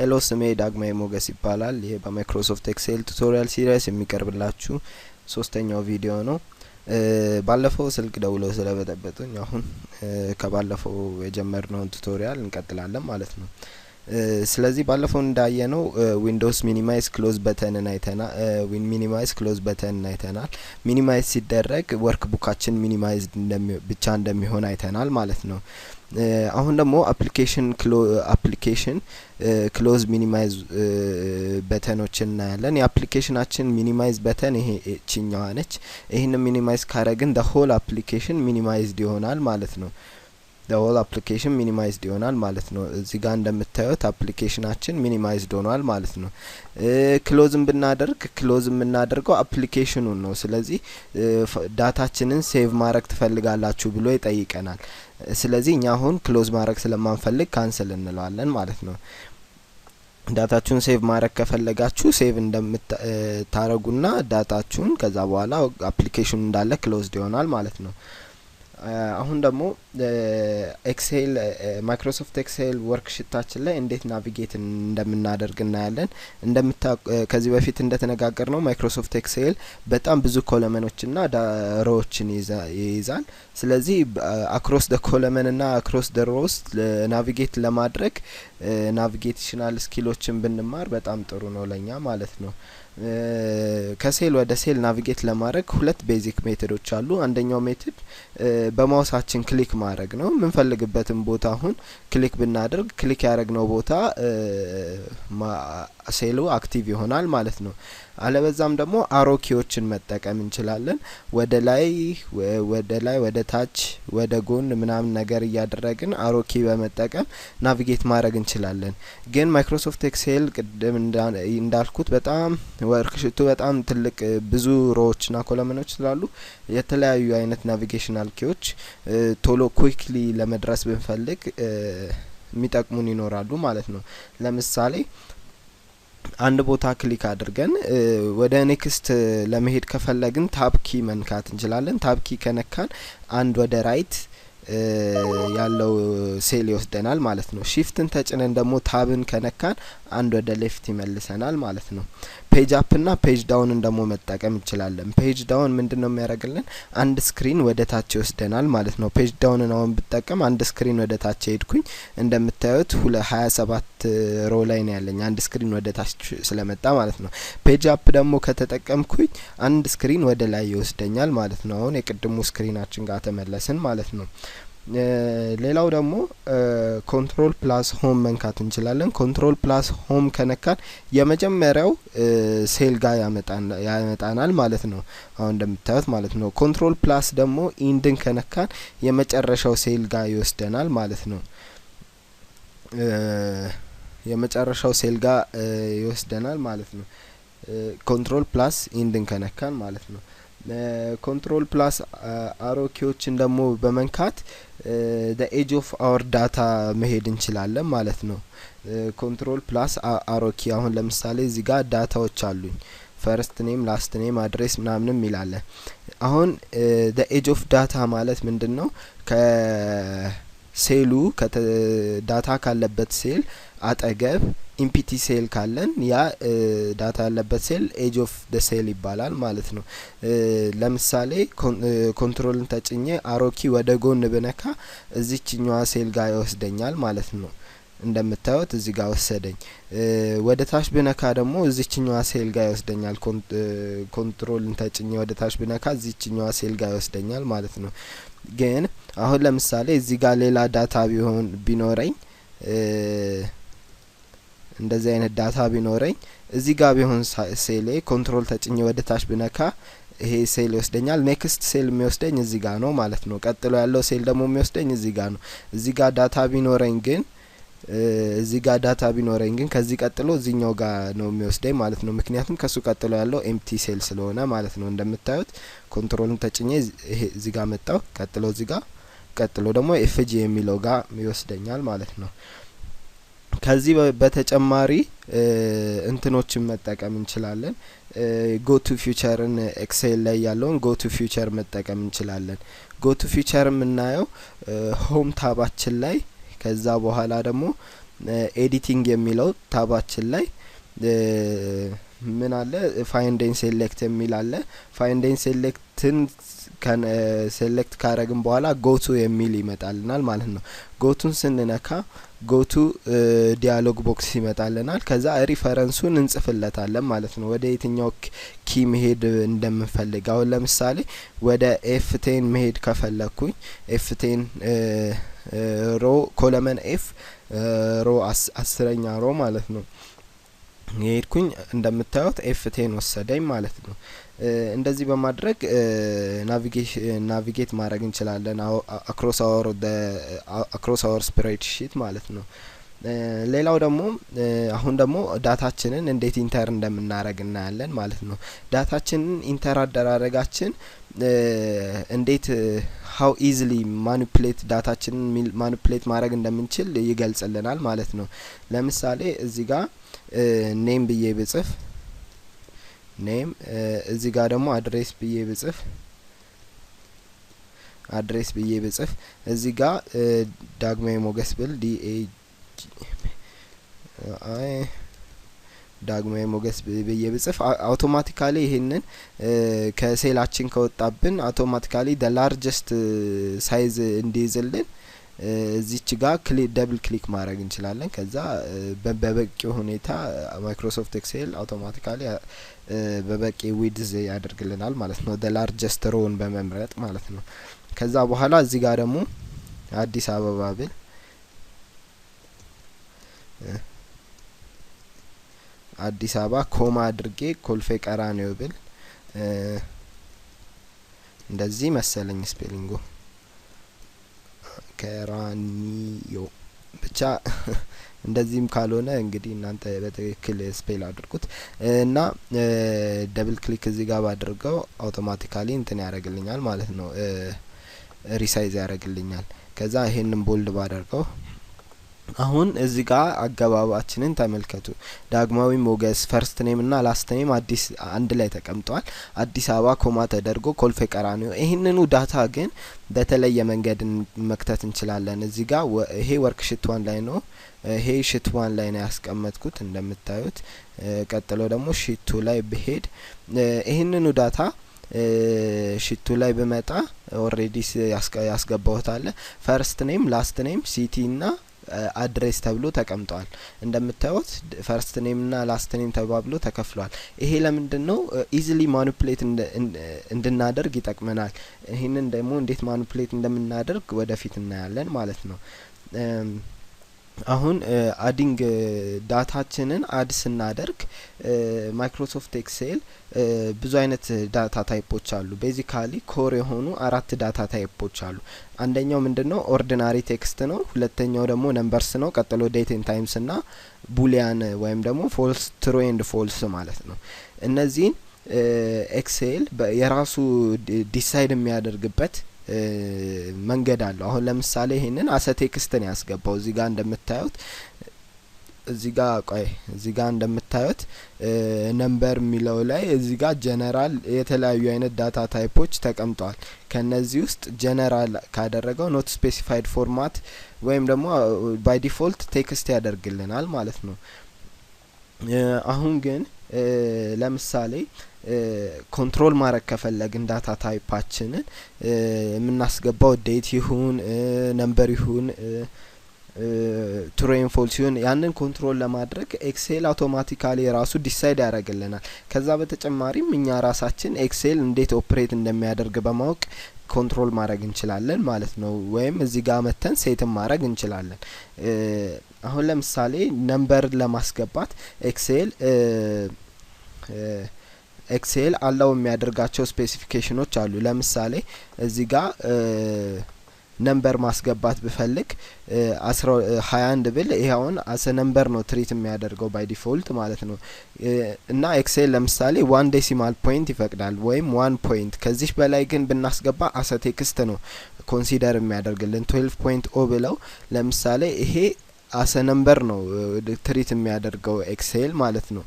ሄሎ ስሜ ዳግማዊ ሞገስ ይባላል። ይሄ በማይክሮሶፍት ኤክሴል ቱቶሪያል ሲሪስ የሚቀርብላችሁ ሶስተኛው ቪዲዮ ነው። ባለፈው ስልክ ደውለው ስለበጠበጡኝ አሁን ከባለፈው የጀመርነውን ቱቶሪያል እንቀጥላለን ማለት ነው። ስለዚህ ባለፈው እንዳየነው ዊንዶውስ ሚኒማይዝ ክሎዝ በተንን አይተናል። ሚኒማይዝ ክሎዝ በተንን አይተናል። ሚኒማይዝ ሲደረግ ወርክ ቡካችን ሚኒማይዝ ብቻ እንደሚሆን አይተናል ማለት ነው። አሁን ደግሞ አፕሊኬሽን ክሎዝ ሚኒማይዝ በተኖችን እናያለን። የአፕሊኬሽናችን ሚኒማይዝ በተን ይሄ እቺኛዋ ነች። ይሄን ሚኒማይዝ ካረግን the whole application ሚኒማይዝድ ይሆናል ማለት ነው። the whole application ሚኒማይዝድ ይሆናል ማለት ነው። እዚህ ጋር እንደምታዩት አፕሊኬሽናችን ሚኒማይዝድ ሆኗል ማለት ነው። ክሎዝም የምናደርገው አፕሊኬሽኑን ነው። ስለዚህ ዳታችንን ሴቭ ማድረግ ትፈልጋላችሁ ብሎ ይጠይቀናል። ስለዚህ እኛ አሁን ክሎዝ ማድረግ ስለማንፈልግ ካንሰል እንለዋለን ማለት ነው። ዳታችሁን ሴቭ ማድረግ ከፈለጋችሁ ሴቭ እንደምታረጉና ዳታችሁን ከዛ በኋላ አፕሊኬሽኑ እንዳለ ክሎዝድ ይሆናል ማለት ነው። አሁን ደግሞ ኤክሴል ማይክሮሶፍት ኤክሴል ወርክሺታችን ላይ እንዴት ናቪጌት እንደምናደርግ እናያለን። ከዚህ በፊት እንደተነጋገርነው ማይክሮሶፍት ኤክሴል በጣም ብዙ ኮለመኖችና ሮዎችን ይይዛል። ስለዚህ አክሮስ ደ ኮለመን እና አክሮስ ደ ሮስ ናቪጌት ለማድረግ ናቪጌሽናል ስኪሎችን ብንማር በጣም ጥሩ ነው ለኛ ማለት ነው። ከሴል ወደ ሴል ናቪጌት ለማድረግ ሁለት ቤዚክ ሜቶዶች አሉ። አንደኛው ሜቶድ በማውሳችን ክሊክ ማድረግ ነው። የምንፈልግበትን ቦታ አሁን ክሊክ ብናደርግ ክሊክ ያደረግነው ቦታ ሴሉ አክቲቭ ይሆናል ማለት ነው። አለበዛም ደግሞ አሮኪዎችን መጠቀም እንችላለን። ወደ ላይ ወደ ታች ወደ ጎን ምናምን ነገር እያደረግን አሮኪ በመጠቀም ናቪጌት ማድረግ እንችላለን። ግን ማይክሮሶፍት ኤክሴል ቅድም እንዳልኩት በጣም ወርክሺቱ በጣም ትልቅ ብዙ ሮዎችና ኮለመኖች ስላሉ የተለያዩ አይነት ናቪጌሽናል ኪዎች ቶሎ ኩዊክሊ ለመድረስ ብንፈልግ የሚጠቅሙን ይኖራሉ ማለት ነው። ለምሳሌ አንድ ቦታ ክሊክ አድርገን ወደ ኔክስት ለመሄድ ከፈለግን ታብ ኪ መንካት እንችላለን። ታብ ኪ ከነካን አንድ ወደ ራይት ያለው ሴል ይወስደናል ማለት ነው። ሺፍትን ተጭነን ደግሞ ታብን ከነካን አንድ ወደ ሌፍት ይመልሰናል ማለት ነው። ፔጅ አፕ እና ፔጅ ዳውንን ደግሞ መጠቀም እንችላለን። ፔጅ ዳውን ምንድነው የሚያደርግልን? አንድ ስክሪን ወደ ታች ይወስደናል ማለት ነው። ፔጅ ዳውንን አሁን ብጠቀም አንድ ስክሪን ወደ ታች ሄድኩኝ። እንደምታዩት 27 ሮ ላይ ነው ያለኝ አንድ ስክሪን ወደ ታች ስለመጣ ማለት ነው። ፔጅ አፕ ደግሞ ከተጠቀምኩኝ አንድ ስክሪን ወደ ላይ ይወስደኛል ማለት ነው። አሁን የቅድሙ ስክሪናችን ጋር ተመለስን ማለት ነው። ሌላው ደግሞ ኮንትሮል ፕላስ ሆም መንካት እንችላለን። ኮንትሮል ፕላስ ሆም ከነካን የመጀመሪያው ሴል ጋር ያመጣናል ማለት ነው። አሁን እንደምታዩት ማለት ነው። ኮንትሮል ፕላስ ደግሞ ኢንድን ከነካን የመጨረሻው ሴል ጋር ይወስደናል ማለት ነው። የመጨረሻው ሴል ጋር ይወስደናል ማለት ነው። ኮንትሮል ፕላስ ኢንድን ከነካን ማለት ነው። ኮንትሮል ፕላስ አሮኪዎችን ደግሞ በመንካት the edge of our data መሄድ እንችላለን ማለት ነው። ኮንትሮል ፕላስ አሮኪ አሁን ለምሳሌ እዚህ ጋር ዳታዎች አሉኝ። ፈርስት ኔም ላስት ኔም አድሬስ ምናምንም ይላል። አሁን the edge of data ማለት ምንድነው? ከሴሉ ዳታ ካለበት ሴል አጠገብ ኢምፒቲ ሴል ካለን ያ ዳታ ያለበት ሴል ኤጅ ኦፍ ደ ሴል ይባላል ማለት ነው። ለምሳሌ ኮንትሮልን ተጭኜ አሮኪ ወደ ጎን ብነካ እዚህኛዋ ሴል ጋር ይወስደኛል ማለት ነው። እንደምታዩት እዚህ ጋር ወሰደኝ። ወደ ታች ብነካ ደግሞ እዚህኛዋ ሴል ጋር ይወስደኛል። ኮንትሮልን ተጭኜ ወደ ታች ብነካ እዚህኛዋ ሴል ጋር ይወስደኛል ማለት ነው። ግን አሁን ለምሳሌ እዚህ ጋር ሌላ ዳታ ቢኖረኝ እንደዚህ አይነት ዳታ ቢኖረኝ እዚህ ጋር ቢሆን ሴሌ ኮንትሮል ተጭኜ ወደ ታች ብነካ ይሄ ሴል ይወስደኛል። ኔክስት ሴል የሚወስደኝ እዚህ ጋር ነው ማለት ነው። ቀጥሎ ያለው ሴል ደግሞ የሚወስደኝ እዚህ ጋር ነው። እዚህ ጋር ዳታ ቢኖረኝ ግን ከዚህ ቀጥሎ እዚህኛው ጋር ነው የሚወስደኝ ማለት ነው። ምክንያቱም ከሱ ቀጥሎ ያለው ኤምፕቲ ሴል ስለሆነ ማለት ነው። እንደምታዩት ኮንትሮልን ተጭኜ ይሄ እዚህ ጋር መጣው። ቀጥሎ እዚህ ጋር ቀጥሎ ደግሞ ኤፍጂ የሚለው ጋር ይወስደኛል ማለት ነው። ከዚህ በተጨማሪ እንትኖችን መጠቀም እንችላለን። ጎ ቱ ፊውቸርን ኤክሴል ላይ ያለውን ጎ ቱ ፊውቸር መጠቀም እንችላለን። ጎ ቱ ፊውቸር የምናየው ሆም ታባችን ላይ ከዛ በኋላ ደግሞ ኤዲቲንግ የሚለው ታባችን ላይ ምን አለ ፋይንድ ኤንድ ሴሌክት የሚል አለ። ፋይንድ ኤንድ ሴሌክትን ሴሌክት ካረግን በኋላ ጎቱ የሚል ይመጣልናል ማለት ነው። ጎቱን ስንነካ ጎቱ ዲያሎግ ቦክስ ይመጣልናል። ከዛ ሪፈረንሱን እንጽፍለታለን ማለት ነው፣ ወደ የትኛው ኪ መሄድ እንደምንፈልግ። አሁን ለምሳሌ ወደ ኤፍ10 መሄድ ከፈለኩኝ ኤፍ10 ሮ ኮለመን ኤፍ ሮ 10ኛ ሮ ማለት ነው የሄድኩኝ እንደምታዩት ኤፍ10 ወሰደኝ ማለት ነው። እንደዚህ በማድረግ ናቪጌት ማድረግ እንችላለን አክሮስ አወር ስፕሬድሺት ማለት ነው። ሌላው ደግሞ አሁን ደግሞ ዳታችንን እንዴት ኢንተር እንደምናረግ እናያለን ማለት ነው። ዳታችንን ኢንተር አደራረጋችን እንዴት how easily ማኒፑሌት ዳታችንን ማኒፑሌት ማድረግ እንደምንችል ይገልጽልናል ማለት ነው። ለምሳሌ እዚህ ጋር ኔም ብዬ ብጽፍ ኔም እዚህ ጋር ደግሞ አድሬስ ብዬ ብጽፍ እዚህ ጋር ዳግማዊ ሞገስ ብል ዳግማዊ ሞገስ ብዬ ብጽፍ አውቶማቲካሊ ይሄንን ከሴላችን ከወጣብን አውቶማቲካሊ the largest ሳይዝ እንዲይዝልን እዚች ጋር ደብል ክሊክ ማድረግ እንችላለን። ከዛ በበቂ ሁኔታ ማይክሮሶፍት ኤክሴል አውቶማቲካሊ በበቂ ዊድዝ ያደርግልናል ማለት ነው፣ the largest ሮውን በመምረጥ ማለት ነው። ከዛ በኋላ እዚህ ጋር ደግሞ አዲስ አበባ ብል አዲስ አበባ ኮማ አድርጌ ኮልፌ ቀራኒዮ ብል እንደዚህ መሰለኝ ስፔሊንጉ ቀራኒዮ ብቻ እንደዚህም ካልሆነ እንግዲህ እናንተ በትክክል ስፔል አድርጉት እና ደብል ክሊክ እዚህ ጋር ባድርገው አውቶማቲካሊ እንትን ያደርግልኛል ማለት ነው፣ ሪሳይዝ ያደርግልኛል። ከዛ ይሄንን ቦልድ ባደርገው አሁን እዚህ ጋር አገባባችንን ተመልከቱ። ዳግማዊ ሞገስ ፈርስት ኔም እና ላስት ኔም አዲስ አንድ ላይ ተቀምጧል። አዲስ አበባ ኮማ ተደርጎ ኮልፌ ቀራኒዮ። ይሄንኑ ዳታ ግን በተለየ መንገድ መክተት እንችላለን። እዚህ ጋር ይሄ ወርክሺት 1 ላይ ነው፣ ይሄ ሺት 1 ላይ ነው ያስቀመጥኩት እንደምታዩት። ቀጥሎ ደግሞ ሺት 2 ላይ ብሄድ ይሄንኑ ዳታ ሺቱ ላይ በመጣ ኦሬዲ ያስገባውት አለ። ፈርስት ኔም ላስት ኔም ሲቲ እና አድሬስ ተብሎ ተቀምጧል። እንደምታዩት ፈርስት ኔም እና ላስት ኔም ተባብሎ ተከፍሏል። ይሄ ለምንድነው ኢዚሊ ማኒፑሌት እንድናደርግ ይጠቅመናል። ይሄንን ደግሞ እንዴት ማኒፑሌት እንደምናደርግ ወደፊት እናያለን ማለት ነው። አሁን አዲንግ ዳታችንን አድ ስናደርግ ማይክሮሶፍት ኤክሴል ብዙ አይነት ዳታ ታይፖች አሉ። ቤዚካሊ ኮር የሆኑ 4 ዳታ ታይፖች አሉ። አንደኛው ምንድነው ኦርዲናሪ ቴክስት ነው። ሁለተኛው ደግሞ ነምበርስ ነው። ቀጥሎ ዴት ኤንድ ታይምስ እና ቡሊያን ወይም ደግሞ ፎልስ ትሩ ኤንድ ፎልስ ማለት ነው። እነዚህን ኤክሴል የራሱ ዲሳይድ የሚያደርግበት መንገድ አለው። አሁን ለምሳሌ ይሄንን አሰ ቴክስት ነው ያስገባው። እዚህ ጋር እንደምታዩት እዚህ ጋር እንደምታዩት ነምበር ሚለው ላይ እዚህ ጋር ጀነራል የተለያዩ አይነት ዳታ ታይፖች ተቀምጠዋል። ከነዚህ ውስጥ ጀነራል ካደረገው ኖት ስፔሲፋይድ ፎርማት ወይም ደግሞ ባይ ዲፎልት ቴክስት ያደርግልናል ማለት ነው። አሁን ግን ለምሳሌ ኮንትሮል ማድረግ ከፈለግን ዳታ ታይፓችንን የምናስገባው ዴት ይሁን ነምበር ይሁን ትሩ ኤንድ ፎልስ ይሁን ያንን ኮንትሮል ለማድረግ ኤክሴል አውቶማቲካሊ ራሱ ዲሳይድ ያደርግልናል። ከዛ በተጨማሪም እኛ ራሳችን ኤክሴል እንዴት ኦፕሬት እንደሚያደርግ በማወቅ ኮንትሮል ማድረግ እንችላለን ማለት ነው። ወይም እዚህ ጋር መተን ሴት ማድረግ እንችላለን። አሁን ለምሳሌ ነምበር ለማስገባት ኤክሴል አላው የሚያደርጋቸው ስፔሲፊኬሽኖች አሉ። ለምሳሌ እዚህ ጋር ነምበር ማስገባት ብፈልግ 21 ብል ይሄውን አሰ ነምበር ነው ትሪት የሚያደርገው ባይ ዲፎልት ማለት ነው። እና ኤክሴል ለምሳሌ 1 ዴሲማል ፖይንት ይፈቅዳል ወይም 1 ፖይንት። ከዚህ በላይ ግን ብናስገባ አሰ ቴክስት ነው ኮንሲደር የሚያደርግልን 12.0 ብለው ለምሳሌ ይሄ አሰ ነምበር ነው ትሪት የሚያደርገው ኤክሴል ማለት ነው።